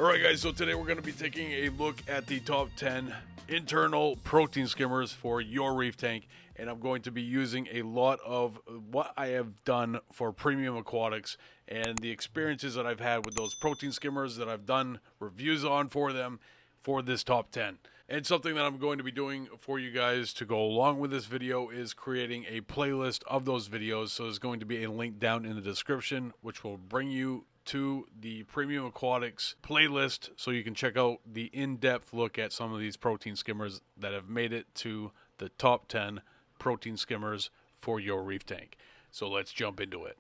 Alright guys, so today we're going to be taking a look at the top 10 internal protein skimmers for your reef tank, and I'm going to be using a lot of what I have done for Premium Aquatics and the experiences that I've had with those protein skimmers that I've done reviews on for them for this top 10. And something that I'm going to be doing for you guys to go along with this video is creating a playlist of those videos. So there's going to be a link down in the description which will bring you to the Premium Aquatics playlist so you can check out the in-depth look at some of these protein skimmers that have made it to the top 10 protein skimmers for your reef tank. So let's jump into it.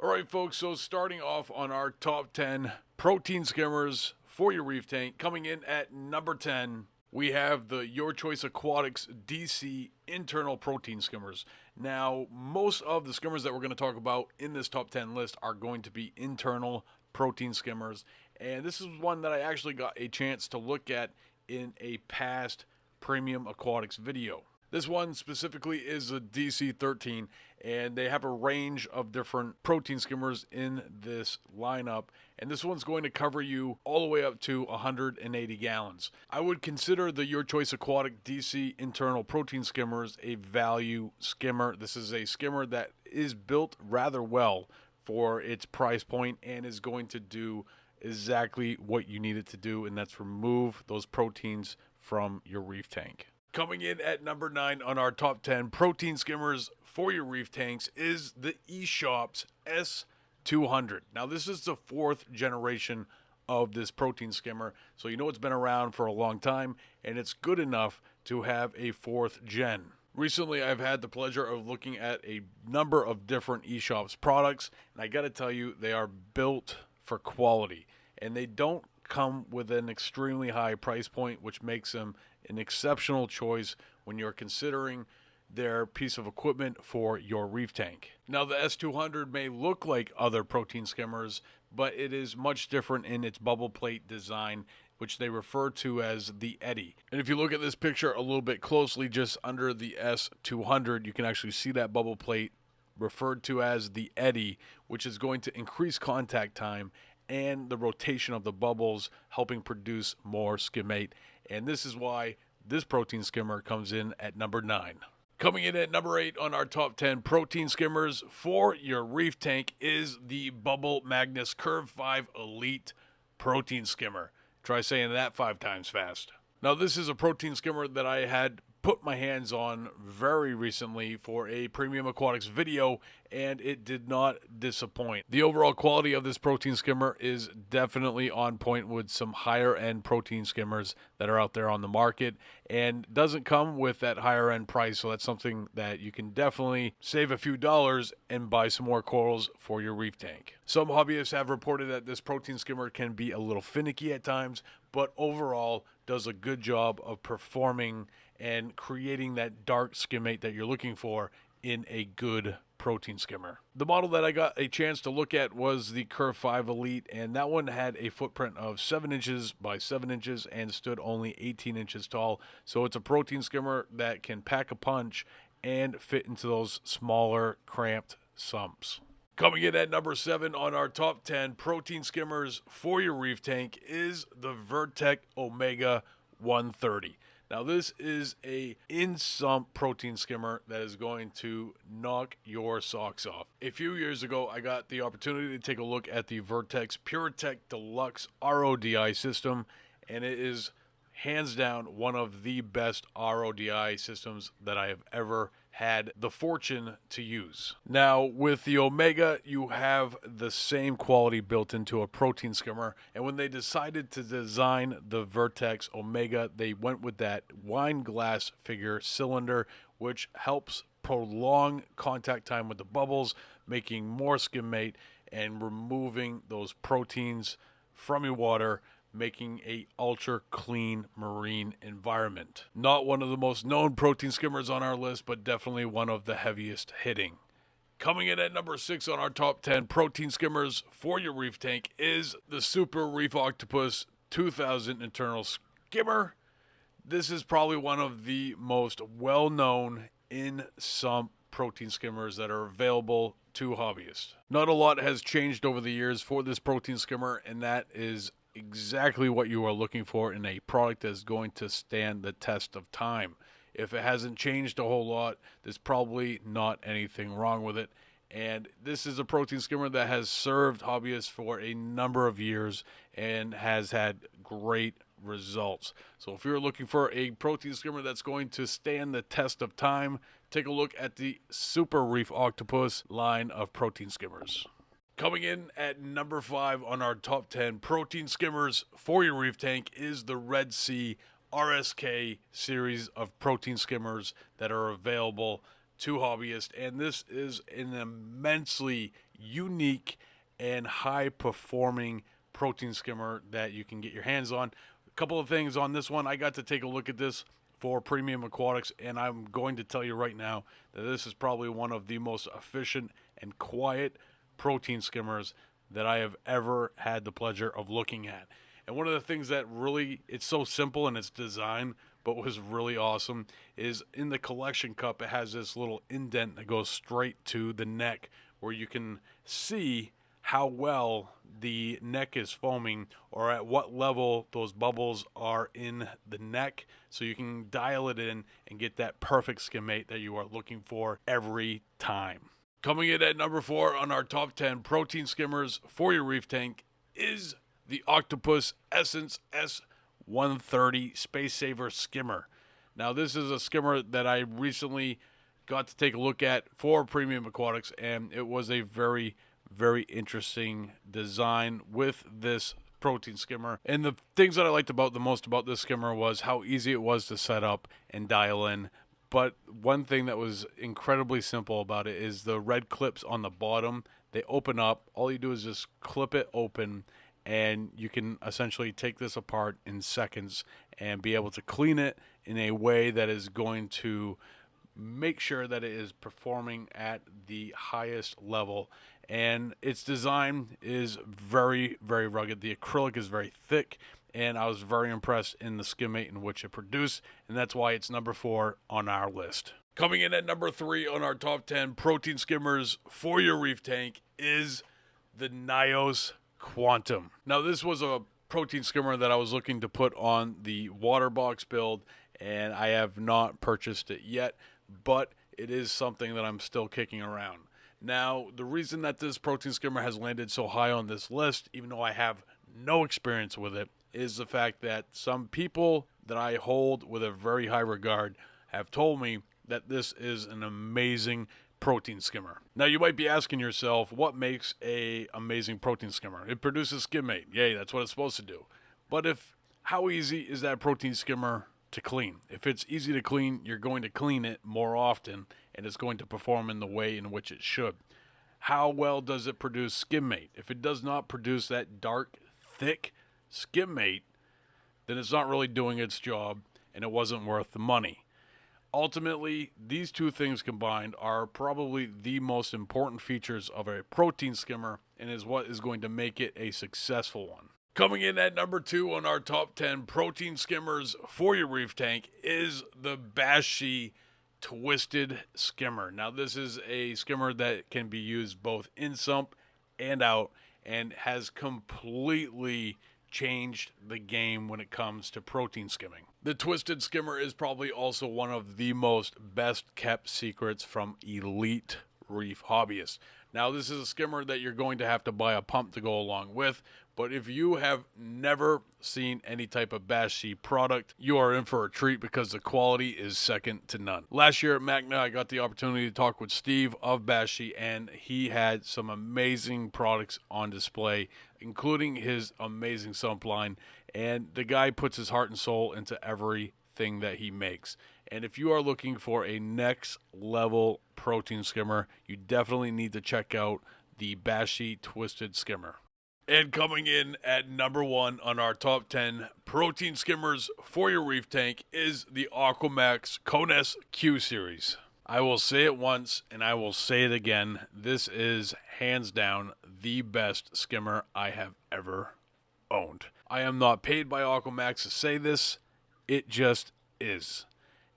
Alright folks, so starting off on our top 10 protein skimmers for your reef tank, coming in at number 10, we have the Your Choice Aquatics DC internal protein skimmers. Now, most of the skimmers that we're going to talk about in this top 10 list are going to be internal protein skimmers. And this is one that I actually got a chance to look at in a past Premium Aquatics video. This one specifically is a DC13, and they have a range of different protein skimmers in this lineup, and this one's going to cover you all the way up to 180 gallons. I would consider the Your Choice Aquatic DC internal protein skimmers a value skimmer. This is a skimmer that is built rather well for its price point and is going to do exactly what you need it to do, and that's remove those proteins from your reef tank. Coming in at number 9 on our top 10 protein skimmers for your reef tanks is the eShop's S200. Now, this is the 4th generation of this protein skimmer, so you know it's been around for a long time, and it's good enough to have a 4th gen. Recently, I've had the pleasure of looking at a number of different eShop's products, and I gotta tell you, they are built for quality, and they don't come with an extremely high price point, which makes them an exceptional choice when you're considering their piece of equipment for your reef tank. Now, the S200 may look like other protein skimmers, but it is much different in its bubble plate design, which they refer to as the Eddy. And if you look at this picture a little bit closely, just under the S200, you can actually see that bubble plate referred to as the Eddy, which is going to increase contact time and the rotation of the bubbles, helping produce more skimmate. And this is why this protein skimmer comes in at number 9. Coming in at number 8 on our top 10 protein skimmers for your reef tank is the Bubble Magnus Curve 5 Elite protein skimmer. Try saying that 5 times fast. Now, this is a protein skimmer that I had put my hands on very recently for a Premium Aquatics video, and it did not disappoint. The overall quality of this protein skimmer is definitely on point with some higher end protein skimmers that are out there on the market, and doesn't come with that higher end price, so that's something that you can definitely save a few dollars and buy some more corals for your reef tank. Some hobbyists have reported that this protein skimmer can be a little finicky at times, but overall does a good job of performing and creating that dark skimmate that you're looking for in a good protein skimmer. The model that I got a chance to look at was the Curve 5 Elite, and that one had a footprint of 7 inches by 7 inches and stood only 18 inches tall. So it's a protein skimmer that can pack a punch and fit into those smaller, cramped sumps. Coming in at number 7 on our top 10 protein skimmers for your reef tank is the Vertex Omega 130. Now, this is a in-sump protein skimmer that is going to knock your socks off. A few years ago, I got the opportunity to take a look at the Vertex PureTech Deluxe RODI system, and it is hands down one of the best RODI systems that I have ever had the fortune to use. Now, with the Omega, you have the same quality built into a protein skimmer, and when they decided to design the Vertex Omega, they went with that wine glass figure cylinder, which helps prolong contact time with the bubbles, making more skimmate and removing those proteins from your water, making a ultra clean marine environment. Not one of the most known protein skimmers on our list, but definitely one of the heaviest hitting. Coming in at number 6 on our top 10 protein skimmers for your reef tank is the Super Reef Octopus 2000 internal skimmer. This is probably one of the most well-known in-sump protein skimmers that are available to hobbyists. Not a lot has changed over the years for this protein skimmer, and that is exactly what you are looking for in a product that's going to stand the test of time. If it hasn't changed a whole lot, there's probably not anything wrong with it. And this is a protein skimmer that has served hobbyists for a number of years and has had great results. So if you're looking for a protein skimmer that's going to stand the test of time, take a look at the Super Reef Octopus line of protein skimmers. Coming in at number 5 on our top 10 protein skimmers for your reef tank is the Sea RSK series of protein skimmers that are available to hobbyists. And this is an immensely unique and high performing protein skimmer that you can get your hands on. A couple of things on this one. I got to take a look at this for Premium Aquatics, and I'm going to tell you right now that this is probably one of the most efficient and quiet protein skimmers that I have ever had the pleasure of looking at. And one of the things that really, it's so simple in its design, but was really awesome, is in the collection cup, it has this little indent that goes straight to the neck where you can see how well the neck is foaming or at what level those bubbles are in the neck, so you can dial it in and get that perfect skimmate that you are looking for every time. Coming in at number 4 on our top 10 protein skimmers for your reef tank is the Octopus Essence S130 Space Saver Skimmer. Now, this is a skimmer that I recently got to take a look at for Premium Aquatics, and it was a very, very interesting design with this protein skimmer. And the things that I liked about the most about this skimmer was how easy it was to set up and dial in. But one thing that was incredibly simple about it is the red clips on the bottom. They open up. All you do is just clip it open, and you can essentially take this apart in seconds and be able to clean it in a way that is going to make sure that it is performing at the highest level. And its design is very, very rugged. The acrylic is very thick, and I was very impressed in the skimmate in which it produced, and that's why it's number 4 on our list. Coming in at number 3 on our top 10 protein skimmers for your reef tank is the Nyos Quantum. Now, this was a protein skimmer that I was looking to put on the water box build, and I have not purchased it yet, but it is something that I'm still kicking around. Now, the reason that this protein skimmer has landed so high on this list, even though I have no experience with it, is the fact that some people that I hold with a very high regard have told me that this is an amazing protein skimmer. Now, you might be asking yourself, what makes an amazing protein skimmer? It produces skimmate. Yay, that's what it's supposed to do. But how easy is that protein skimmer to clean? If it's easy to clean, you're going to clean it more often, and it's going to perform in the way in which it should. How well does it produce skimmate? If it does not produce that dark, thick skimmate, then it's not really doing its job, and it wasn't worth the money. Ultimately, these two things combined are probably the most important features of a protein skimmer and is what is going to make it a successful one. Coming in at number 2 on our top 10 protein skimmers for your reef tank is the Bashi Twisted skimmer. Now, this is a skimmer that can be used both in sump and out, and has completely changed the game when it comes to protein skimming. The Twisted skimmer is probably also one of the most best kept secrets from elite reef hobbyists. Now, this is a skimmer that you're going to have to buy a pump to go along with, but if you have never seen any type of Bashi product, you are in for a treat because the quality is second to none. Last year at Magnus, I got the opportunity to talk with Steve of Bashi, and he had some amazing products on display, including his amazing sump line, and the guy puts his heart and soul into everything that he makes. And if you are looking for a next level protein skimmer, you definitely need to check out the Bashi Twisted skimmer. And coming in at number 1 on our top 10 protein skimmers for your reef tank is the AquaMax Kones Q series. I will say it once and I will say it again. This is hands down the best skimmer I have ever owned. I am not paid by AquaMax to say this. It just is.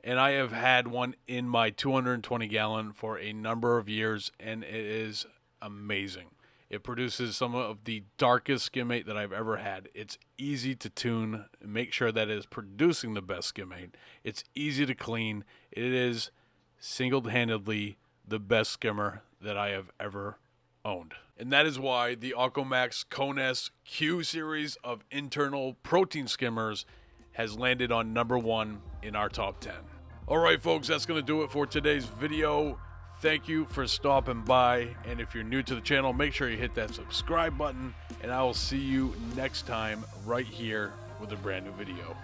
And I have had one in my 220 gallon for a number of years, and it is amazing. It produces some of the darkest skimmate that I've ever had. It's easy to tune and make sure that it is producing the best skimmate. It's easy to clean. It is single-handedly the best skimmer that I have ever owned. And that is why the AquaMax Cone S Q series of internal protein skimmers has landed on #1 in our top 10. All right, folks, that's going to do it for today's video. Thank you for stopping by, and if you're new to the channel, make sure you hit that subscribe button, and I will see you next time right here with a brand new video.